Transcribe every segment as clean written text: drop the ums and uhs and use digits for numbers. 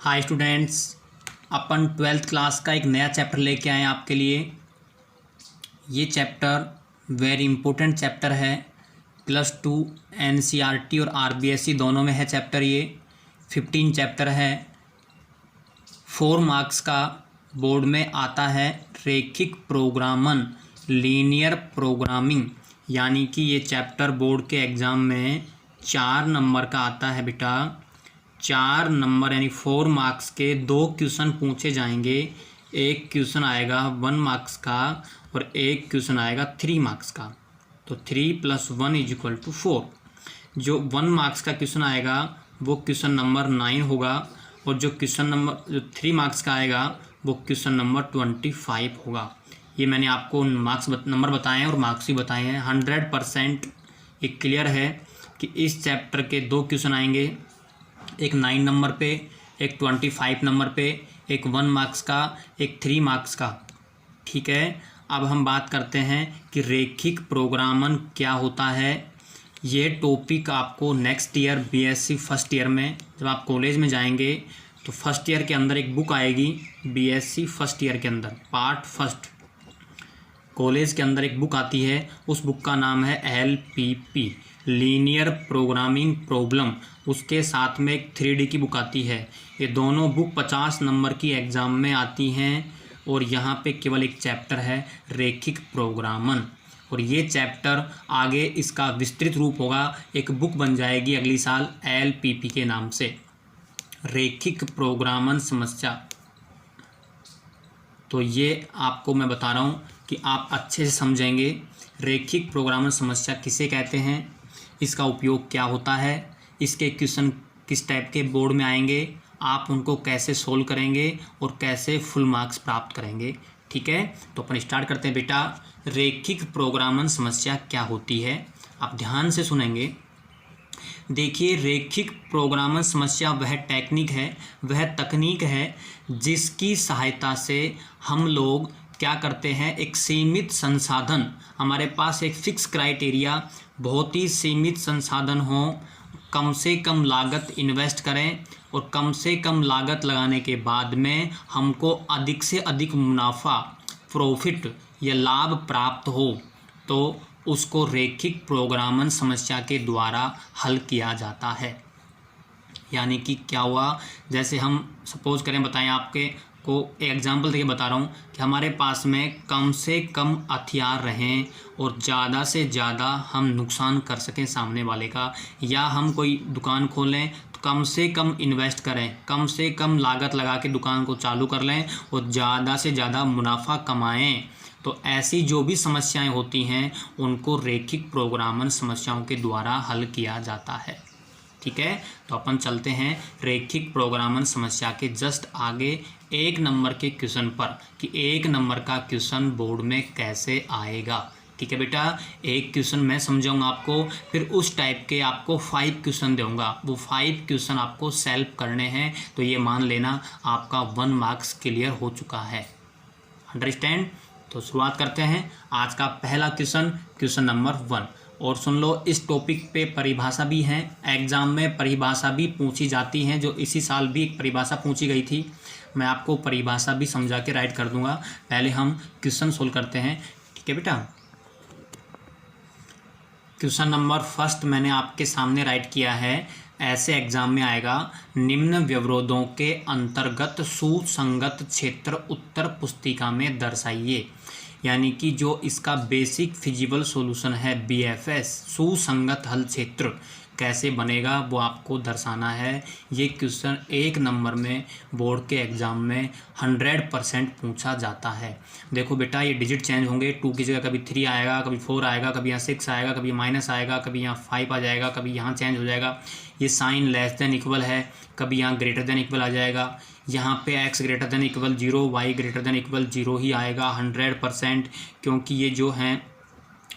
Hi students, अपन 12th class का एक नया चैप्टर लेके आए हैं आपके लिए। ये चैप्टर वेरी इंपॉर्टेंट चैप्टर है। +2 NCERT और RBSE दोनों में है चैप्टर। ये 15 चैप्टर है, 4 मार्क्स का बोर्ड में आता है। रैखिक प्रोग्रामन, लीनियर प्रोग्रामिंग, यानी कि ये चैप्टर बोर्ड के एग्ज़ाम में 4 नंबर का आता है बेटा। 4 नंबर यानी 4 मार्क्स के 2 क्वेश्चन पूछे जाएंगे। एक क्वेश्चन आएगा 1 मार्क्स का और एक क्वेश्चन आएगा 3 मार्क्स का। तो 3 + 1 = 4। जो 1 मार्क्स का क्वेश्चन आएगा वो क्वेश्चन नंबर 9 होगा और जो 3 मार्क्स का आएगा वो क्वेश्चन नंबर 25 होगा। ये मैंने आपको नंबर बताए हैं और मार्क्स भी बताए हैं। 100% ये क्लियर है कि इस चैप्टर के 2 क्वेश्चन आएंगे, एक 9 नंबर पे, एक 25 नंबर पे, एक 1 मार्क्स का, एक 3 मार्क्स का। ठीक है, अब हम बात करते हैं कि रैखिक प्रोग्रामन क्या होता है। ये टॉपिक आपको next year BSc first year में, जब आप कॉलेज में जाएंगे तो फर्स्ट ईयर के अंदर एक बुक आएगी। BSc फर्स्ट ईयर के अंदर पार्ट फर्स्ट कॉलेज के अंदर एक बुक आती है। उस बुक का नाम है LPP, लीनियर प्रोग्रामिंग प्रॉब्लम। उसके साथ में एक 3D की बुक आती है। ये दोनों बुक 50 नंबर की एग्ज़ाम में आती हैं और यहाँ पे केवल एक चैप्टर है रैखिक प्रोग्रामन। और ये चैप्टर आगे इसका विस्तृत रूप होगा, एक बुक बन जाएगी अगली साल LPP के नाम से, रैखिक प्रोग्रामन समस्या। तो ये आपको मैं बता रहा हूँ कि आप अच्छे से समझेंगे रैखिक प्रोग्रामन समस्या किसे कहते हैं, इसका उपयोग क्या होता है, इसके क्वेश्चन किस टाइप के बोर्ड में आएंगे, आप उनको कैसे सोल्व करेंगे और कैसे फुल मार्क्स प्राप्त करेंगे। ठीक है, तो अपन स्टार्ट करते हैं बेटा। रैखिक प्रोग्रामन समस्या क्या होती है, आप ध्यान से सुनेंगे। देखिए, रैखिक प्रोग्रामन समस्या वह टेक्निक है, वह तकनीक है जिसकी सहायता से हम लोग क्या करते हैं, एक सीमित संसाधन, हमारे पास एक फिक्स क्राइटेरिया, बहुत ही सीमित संसाधन हो, कम से कम लागत इन्वेस्ट करें और कम से कम लागत लगाने के बाद में हमको अधिक से अधिक मुनाफा, प्रॉफिट या लाभ प्राप्त हो, तो उसको रैखिक प्रोग्रामन समस्या के द्वारा हल किया जाता है। यानी कि क्या हुआ, जैसे हम सपोज करें, बताएं आपके को एग्जाम्पल देके बता रहा हूँ कि हमारे पास में कम से कम हथियार रहें और ज़्यादा से ज़्यादा हम नुकसान कर सकें सामने वाले का, या हम कोई दुकान खोलें तो कम से कम इन्वेस्ट करें, कम से कम लागत लगा के दुकान को चालू कर लें और ज़्यादा से ज़्यादा मुनाफा कमाएं। तो ऐसी जो भी समस्याएं होती हैं उनको रैखिक प्रोग्रामन समस्याओं के द्वारा हल किया जाता है। ठीक है, तो अपन चलते हैं रैखिक प्रोग्रामन समस्या के जस्ट आगे 1 नंबर के क्वेश्चन पर कि 1 नंबर का क्वेश्चन बोर्ड में कैसे आएगा। ठीक है बेटा, एक क्वेश्चन मैं समझाऊंगा आपको, फिर उस टाइप के आपको 5 क्वेश्चन दूंगा। वो 5 क्वेश्चन आपको सेल्फ करने हैं, तो ये मान लेना आपका 1 मार्क्स क्लियर हो चुका है। अंडरस्टैंड? तो शुरुआत करते हैं। आज का पहला क्वेश्चन, क्वेश्चन नंबर 1। और सुन लो, इस टॉपिक पे परिभाषा भी है, एग्जाम में परिभाषा भी पूछी जाती हैं। जो इसी साल भी एक परिभाषा पूछी गई थी, मैं आपको परिभाषा भी समझा के राइट कर दूंगा। पहले हम क्वेश्चन सोल्व करते हैं। ठीक है बेटा, क्वेश्चन नंबर फर्स्ट मैंने आपके सामने राइट किया है। ऐसे एग्जाम में आएगा, निम्न व्यवरोधों के अंतर्गत सुसंगत क्षेत्र उत्तर पुस्तिका में दर्शाइए। यानी कि जो इसका बेसिक फिजिबल सॉल्यूशन है BFS, सुसंगत हल क्षेत्र कैसे बनेगा वो आपको दर्शाना है। ये क्वेश्चन 1 नंबर में बोर्ड के एग्ज़ाम में 100% पूछा जाता है। देखो बेटा, ये डिजिट चेंज होंगे, 2 की जगह कभी 3 आएगा, कभी 4 आएगा, कभी यहाँ 6 आएगा, कभी माइनस आएगा, कभी यहाँ 5 आ जाएगा, कभी यहाँ चेंज हो जाएगा। ये साइन लेस देन इक्वल है, कभी यहाँ ग्रेटर देन इक्वल आ जाएगा। यहाँ पे x greater than equal 0, y greater than equal 0 ही आएगा 100%, क्योंकि ये जो हैं,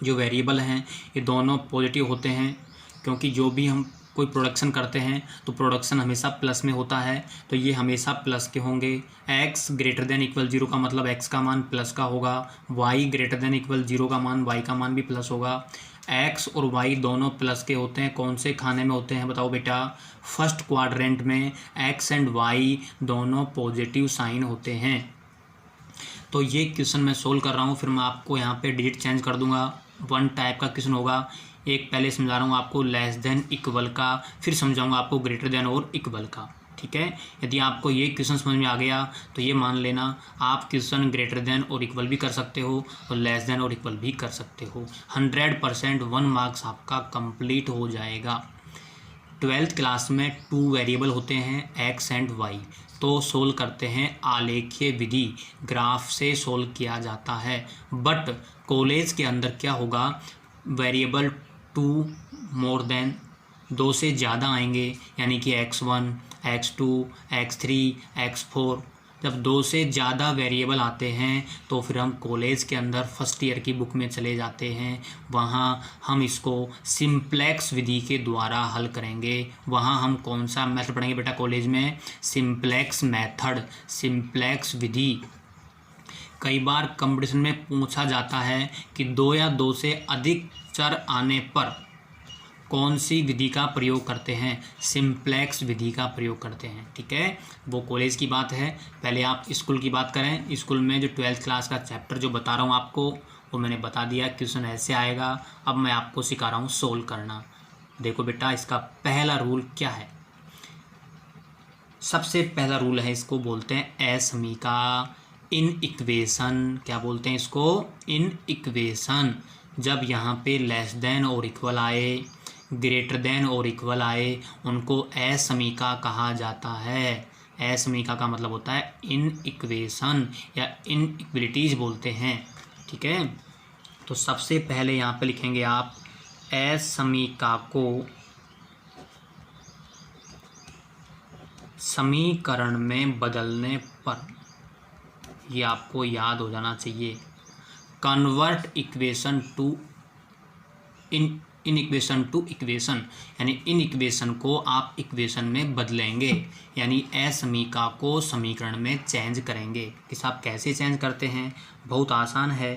जो वेरिएबल हैं, ये दोनों पॉजिटिव होते हैं। क्योंकि जो भी हम कोई प्रोडक्शन करते हैं तो प्रोडक्शन हमेशा प्लस में होता है, तो ये हमेशा प्लस के होंगे। x ग्रेटर देन इक्वल 0 का मतलब x का मान प्लस का होगा, y ग्रेटर देन इक्वल 0 का मान y का मान भी प्लस होगा। एक्स और वाई दोनों प्लस के होते हैं। कौन से खाने में होते हैं बताओ बेटा? फर्स्ट क्वाड्रेंट में एक्स एंड वाई दोनों पॉजिटिव साइन होते हैं। तो ये क्वेश्चन मैं सोल्व कर रहा हूँ, फिर मैं आपको यहाँ पे डिजिट चेंज कर दूंगा। वन टाइप का क्वेश्चन होगा। एक पहले समझा रहा हूँ आपको लेस देन इक्वल का, फिर समझाऊंगा आपको ग्रेटर देन और इक्वल का। ठीक है, यदि आपको ये क्वेश्चन समझ में आ गया तो ये मान लेना आप क्वेश्चन ग्रेटर देन और इक्वल भी कर सकते हो और लेस देन और इक्वल भी कर सकते हो। 100% 1 मार्क्स आपका कंप्लीट हो जाएगा। 12th क्लास में 2 वेरिएबल होते हैं एक्स एंड वाई, तो सोल्व करते हैं आलेखीय विधि, ग्राफ से सोल्व किया जाता है। बट कॉलेज के अंदर क्या होगा, वेरिएबल 2 मोर देन 2 से ज़्यादा आएंगे, यानी कि x1, x2, x3, x4। जब 2 से ज़्यादा वेरिएबल आते हैं तो फिर हम कॉलेज के अंदर फर्स्ट ईयर की बुक में चले जाते हैं, वहाँ हम इसको सिंप्लेक्स विधि के द्वारा हल करेंगे। वहाँ हम कौन सा मेथड पढ़ेंगे बेटा कॉलेज में? सिंप्लेक्स मेथड, सिंप्लेक्स विधि। कई बार कंपटीशन में पूछा जाता है कि 2 या 2 से अधिक चर आने पर कौन सी विधि का प्रयोग करते हैं? सिंप्लेक्स विधि का प्रयोग करते हैं। ठीक है, वो कॉलेज की बात है। पहले आप स्कूल की बात करें। स्कूल में जो 12th क्लास का चैप्टर जो बता रहा हूँ आपको, वो मैंने बता दिया, क्वेश्चन ऐसे आएगा। अब मैं आपको सिखा रहा हूँ सोल्व करना। देखो बेटा, इसका पहला रूल क्या है? सबसे पहला रूल है, इसको बोलते हैं असमीका, इन इक्वेशन। क्या बोलते हैं इसको? In equation. जब यहाँ पे लेस देन और इक्वल आए, ग्रेटर देन और इक्वल आए, उनको असमीका कहा जाता है। असमीका का मतलब होता है इन इक्वेशन या इन इक्वलिटीज बोलते हैं। ठीक है, तो सबसे पहले यहाँ पे लिखेंगे आप असमीका को समीकरण में बदलने पर, ये आपको याद हो जाना चाहिए, convert equation two in equation two equation, यानी इन इक्वेशन को आप इक्वेशन में बदलेंगे, यानी असमीका को समीकरण में चेंज करेंगे। कि आप कैसे चेंज करते हैं? बहुत आसान है।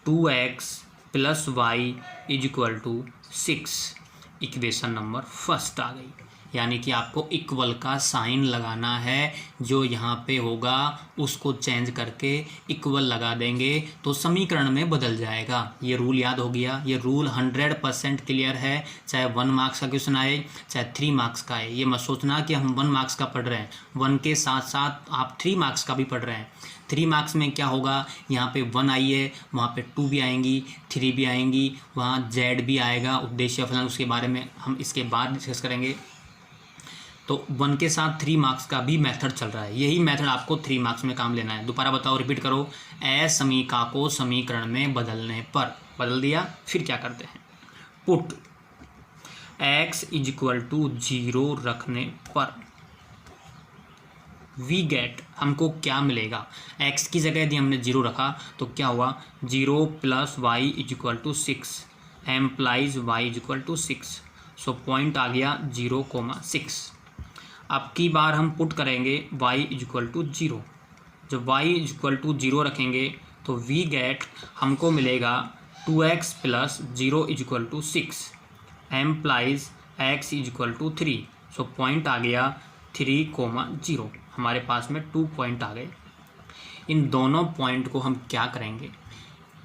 2x + y = 6, equation number first आ गई। यानी कि आपको इक्वल का साइन लगाना है, जो यहाँ पे होगा उसको चेंज करके इक्वल लगा देंगे तो समीकरण में बदल जाएगा। ये रूल याद हो गया। ये रूल 100% क्लियर है, चाहे 1 मार्क्स का क्वेश्चन आए चाहे 3 मार्क्स का आए। ये मत सोचना कि हम 1 मार्क्स का पढ़ रहे हैं, 1 के साथ साथ आप 3 मार्क्स का भी पढ़ रहे हैं। 3 मार्क्स में क्या होगा, यहाँ पे 1 आई है, वहाँ पे 2 भी आएंगी, 3 भी आएंगी, वहाँ Z भी आएगा, उद्देश्य फलन, उसके बारे में हम इसके बाद डिस्कस करेंगे। तो 1 के साथ 3 मार्क्स का भी मेथड चल रहा है। यही मेथड आपको 3 मार्क्स में काम लेना है। दोबारा बताओ, रिपीट करो। असमीका को समीकरण में बदलने पर, बदल दिया, फिर क्या करते हैं? पुट x = 0 रखने पर वी गेट, हमको क्या मिलेगा? x की जगह यदि हमने 0 रखा तो क्या हुआ? 0 + y = 6 एम्प्लाइज y = 6। सो पॉइंट आ गया 0,6। अब की बार हम पुट करेंगे y = 0। जब y = 0 रखेंगे तो वी गेट हमको मिलेगा 2x + 0 = 6 एम्प्लाइज x = 3। सो पॉइंट आ गया 3,0। हमारे पास में 2 पॉइंट आ गए। इन दोनों पॉइंट को हम क्या करेंगे?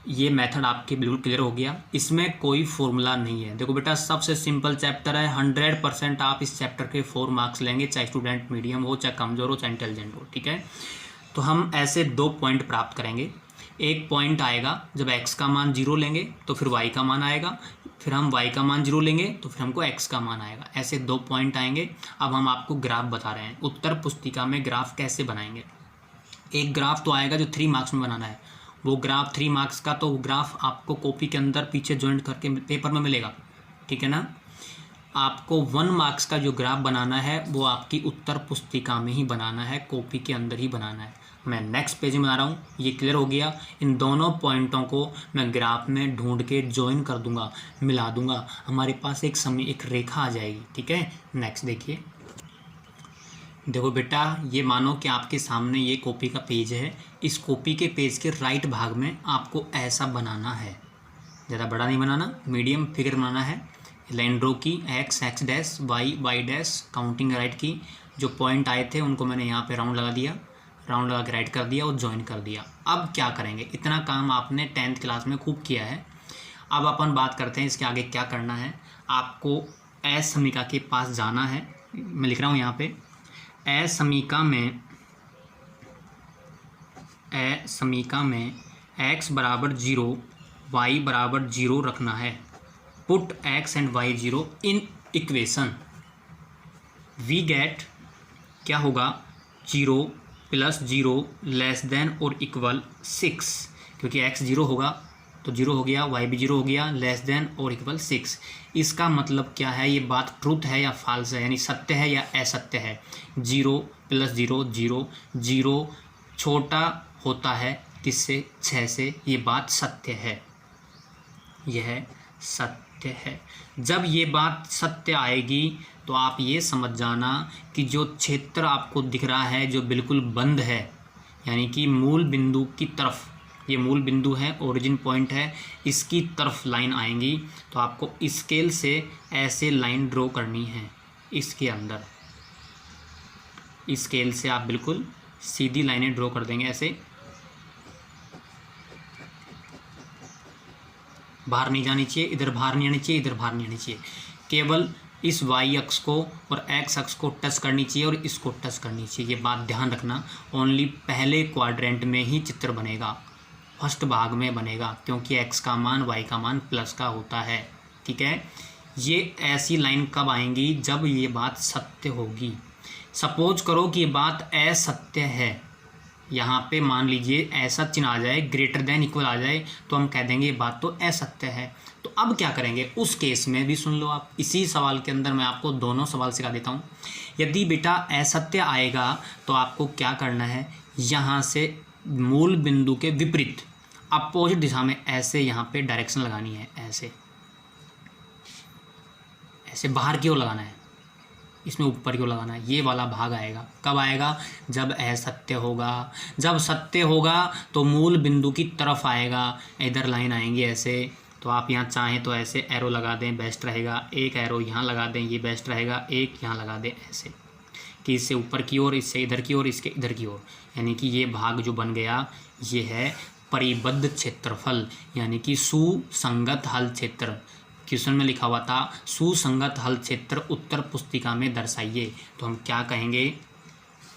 ये मेथड आपके बिल्कुल क्लियर हो गया। इसमें कोई फॉर्मूला नहीं है। देखो बेटा, सबसे सिंपल चैप्टर है। 100% आप इस चैप्टर के 4 मार्क्स लेंगे, चाहे स्टूडेंट मीडियम हो, चाहे कमज़ोर हो, चाहे इंटेलिजेंट हो। ठीक है, तो हम ऐसे 2 पॉइंट प्राप्त करेंगे। एक पॉइंट आएगा जब x का मान 0 लेंगे तो फिर y का मान आएगा, फिर हम y का मान 0 लेंगे तो फिर हमको x का मान आएगा। ऐसे 2 पॉइंट आएंगे। अब हम आपको ग्राफ बता रहे हैं। उत्तर पुस्तिका में ग्राफ कैसे बनाएंगे? एक ग्राफ तो आएगा जो 3 मार्क्स में बनाना है। वो ग्राफ 3 मार्क्स का, तो वो ग्राफ आपको कॉपी के अंदर पीछे जॉइंट करके पेपर में मिलेगा। ठीक है ना? आपको 1 मार्क्स का जो ग्राफ बनाना है वो आपकी उत्तर पुस्तिका में ही बनाना है, कॉपी के अंदर ही बनाना है। मैं नेक्स्ट पेज में बना रहा हूँ। ये क्लियर हो गया। इन दोनों पॉइंटों को मैं ग्राफ में ढूंढ के ज्वाइन कर दूंगा, मिला दूंगा, हमारे पास एक रेखा आ जाएगी। ठीक है, नेक्स्ट देखिए। देखो बेटा, ये मानो कि आपके सामने ये कॉपी का पेज है। इस कॉपी के पेज के राइट भाग में आपको ऐसा बनाना है। ज़्यादा बड़ा नहीं बनाना, मीडियम फिगर बनाना है। लाइन ड्रॉ की, x x dash, y y dash, counting right की, जो पॉइंट आए थे उनको मैंने यहाँ पे राउंड लगा दिया, राउंड लगा के राइट कर दिया और ज्वाइन कर दिया। अब क्या करेंगे, इतना काम आपने 10th क्लास में खूब किया है। अब अपन बात करते हैं इसके आगे क्या करना है। आपको असमीका के पास जाना है। मैं लिख रहा हूँ यहाँ पे, असमीका में x बराबर 0, y बराबर 0 रखना है। Put x and y 0 in equation. We get क्या होगा, 0 + 0 लेस देन और इक्वल 6, क्योंकि x 0 होगा तो 0 हो गया, y भी 0 हो गया, लेस देन और इक्वल 6। इसका मतलब क्या है, ये बात ट्रूथ है या फॉल्स है, यानी सत्य है या असत्य है। 0 + 0 0, 0 छोटा होता है किससे, 6 से, ये बात सत्य है, यह सत्य है। जब ये बात सत्य आएगी तो आप ये समझ जाना कि जो क्षेत्र आपको दिख रहा है जो बिल्कुल बंद है, यानी कि मूल बिंदु की तरफ, ये मूल बिंदु है, ओरिजिन पॉइंट है, इसकी तरफ लाइन आएंगी तो आपको स्केल से ऐसे लाइन ड्रॉ करनी है। इसके अंदर स्केल से आप बिल्कुल सीधी लाइनें ड्रॉ कर देंगे, ऐसे बाहर नहीं जानी चाहिए, इधर बाहर नहीं आनी चाहिए, इधर बाहर नहीं आनी चाहिए। केवल इस y अक्ष को और x अक्ष को टच करनी चाहिए और इसको टच करनी चाहिए। ये बात ध्यान रखना। ओनली पहले क्वाड्रेंट में ही चित्र बनेगा, फर्स्ट भाग में बनेगा, क्योंकि x का मान y का मान प्लस का होता है। ठीक है, ये ऐसी लाइन कब आएंगी, जब ये बात सत्य होगी। सपोज करो कि ये बात असत्य है, यहाँ पे मान लीजिए ऐसा चिन्ह आ जाए, ग्रेटर देन इक्वल आ जाए, तो हम कह देंगे ये बात तो असत्य है। तो अब क्या करेंगे, उस केस में भी सुन लो आप। इसी सवाल के अंदर मैं आपको दोनों सवाल सिखा देता हूँ। यदि बेटा असत्य आएगा तो आपको क्या करना है, यहाँ से मूल बिंदु के विपरीत अपोजिट दिशा में ऐसे यहाँ पे डायरेक्शन लगानी है, ऐसे ऐसे बाहर की ओर लगाना है, इसमें ऊपर की ओर लगाना है। ये वाला भाग आएगा, कब आएगा, जब असत्य होगा। जब सत्य होगा तो मूल बिंदु की तरफ आएगा, इधर लाइन आएंगी ऐसे। तो आप यहाँ चाहें तो ऐसे एरो लगा दें, बेस्ट रहेगा। एक एरो यहाँ लगा दें, ये बेस्ट रहेगा। एक यहाँ लगा दें ऐसे, कि इससे ऊपर की ओर, इससे इधर की ओर, इसके इधर की ओर, यानी कि ये भाग जो बन गया ये है परिबद्ध क्षेत्रफल, यानी कि सुसंगत हल क्षेत्र। क्वेश्चन में लिखा हुआ था सुसंगत हल क्षेत्र उत्तर पुस्तिका में दर्शाइए। तो हम क्या कहेंगे,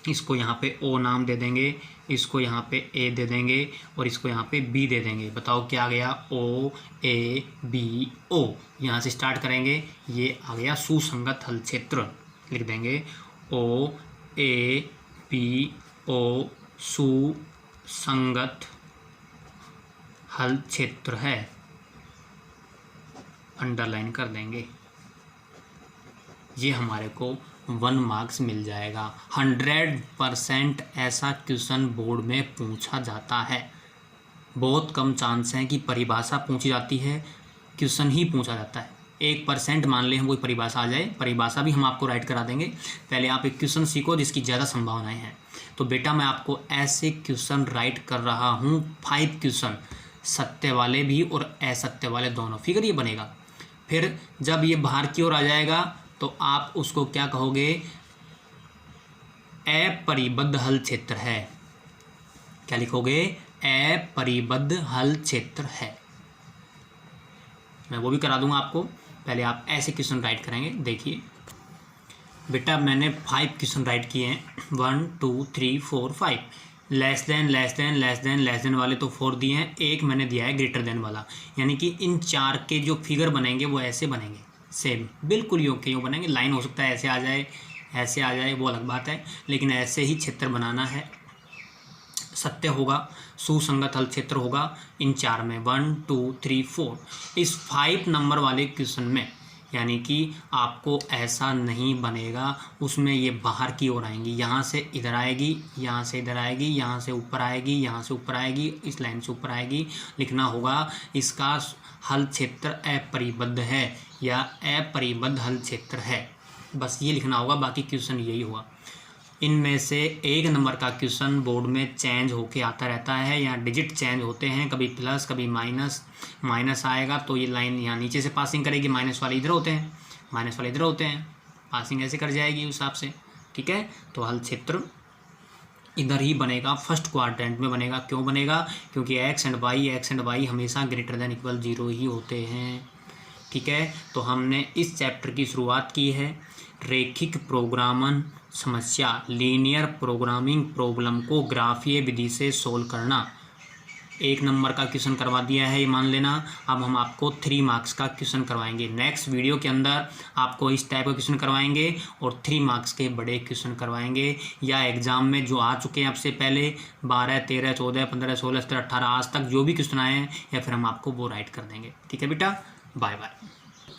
इसको यहाँ पे ओ नाम दे देंगे, इसको यहाँ पे ए दे देंगे और इसको यहाँ पे बी दे देंगे। बताओ क्या आ गया, ओ ए बी ओ। यहाँ से स्टार्ट करेंगे, ये आ गया सुसंगत हल क्षेत्र। लिख देंगे ओ ए बी ओ सुसंगत हल क्षेत्र है, अंडरलाइन कर देंगे। ये हमारे को 1 मार्क्स मिल जाएगा। 100% ऐसा क्वेश्चन बोर्ड में पूछा जाता है। बहुत कम चांस है कि परिभाषा पूछी जाती है, क्वेश्चन ही पूछा जाता है। 1% मान लें हम कोई परिभाषा आ जाए, परिभाषा भी हम आपको राइट करा देंगे। पहले आप एक क्वेश्चन सीखो जिसकी ज़्यादा संभावनाएं हैं। तो बेटा मैं आपको ऐसे क्वेश्चन राइट कर रहा हूँ, 5 क्वेश्चन, सत्य वाले भी और असत्य वाले दोनों। फिगर ये बनेगा। फिर जब ये बाहर की ओर आ जाएगा तो आप उसको क्या कहोगे, अपरिबद्ध हल क्षेत्र है। क्या लिखोगे, अपरिबद्ध हल क्षेत्र है। मैं वो भी करा दूंगा आपको, पहले आप ऐसे क्वेश्चन राइट करेंगे। देखिए बेटा मैंने 5 क्वेश्चन राइट किए हैं, 1 2 3 4 5। Less than less than less than less than वाले तो 4 दिए हैं, एक मैंने दिया है ग्रेटर देन वाला। यानी कि इन 4 के जो फिगर बनेंगे वो ऐसे बनेंगे, सेम बिल्कुल योग के योग बनेंगे। लाइन हो सकता है ऐसे आ जाए, ऐसे आ जाए, वो अलग बात है, लेकिन ऐसे ही क्षेत्र बनाना है। सत्य होगा, सुसंगत हल क्षेत्र होगा इन 4 में, 1 2 3 4। इस 5 नंबर वाले क्वेश्चन में यानी कि आपको ऐसा नहीं बनेगा, उसमें ये बाहर की ओर आएंगी, यहाँ से इधर आएगी, यहाँ से इधर आएगी, यहाँ से ऊपर आएगी, यहाँ से ऊपर आएगी, इस लाइन से ऊपर आएगी। लिखना होगा इसका हल क्षेत्र अपरिबद्ध है या अपरिबद्ध हल क्षेत्र है, बस ये लिखना होगा। बाकी क्वेश्चन यही हुआ। इनमें से एक नंबर का क्वेश्चन बोर्ड में चेंज होके आता रहता है, यहाँ डिजिट चेंज होते हैं, कभी प्लस कभी माइनस, माइनस आएगा तो ये लाइन यहाँ नीचे से पासिंग करेगी, माइनस वाले इधर होते हैं, माइनस वाले इधर होते हैं, पासिंग ऐसे कर जाएगी उस हिसाब से। ठीक है, तो हल क्षेत्र इधर ही बनेगा, फर्स्ट क्वाड्रेंट में बनेगा। क्यों बनेगा? क्योंकि एक्स एंड वाई हमेशा ग्रेटर देन इक्वल 0 ही होते हैं। ठीक है, तो हमने इस चैप्टर की शुरुआत की है रेखिक प्रोग्रामन समस्या, लीनियर प्रोग्रामिंग प्रॉब्लम को ग्राफीय विधि से सोल्व करना। 1 नंबर का क्वेश्चन करवा दिया है, ये मान लेना। अब हम आपको 3 मार्क्स का क्वेश्चन करवाएंगे। नेक्स्ट वीडियो के अंदर आपको इस टाइप का क्वेश्चन करवाएंगे और 3 मार्क्स के बड़े क्वेश्चन करवाएंगे, या एग्जाम में जो आ चुके हैं आपसे पहले 12, 13, 14, 15, 16, 17, 18 आज तक जो भी क्वेश्चन आए हैं, या फिर हम आपको वो राइट कर देंगे। ठीक है बेटा, बाय बाय।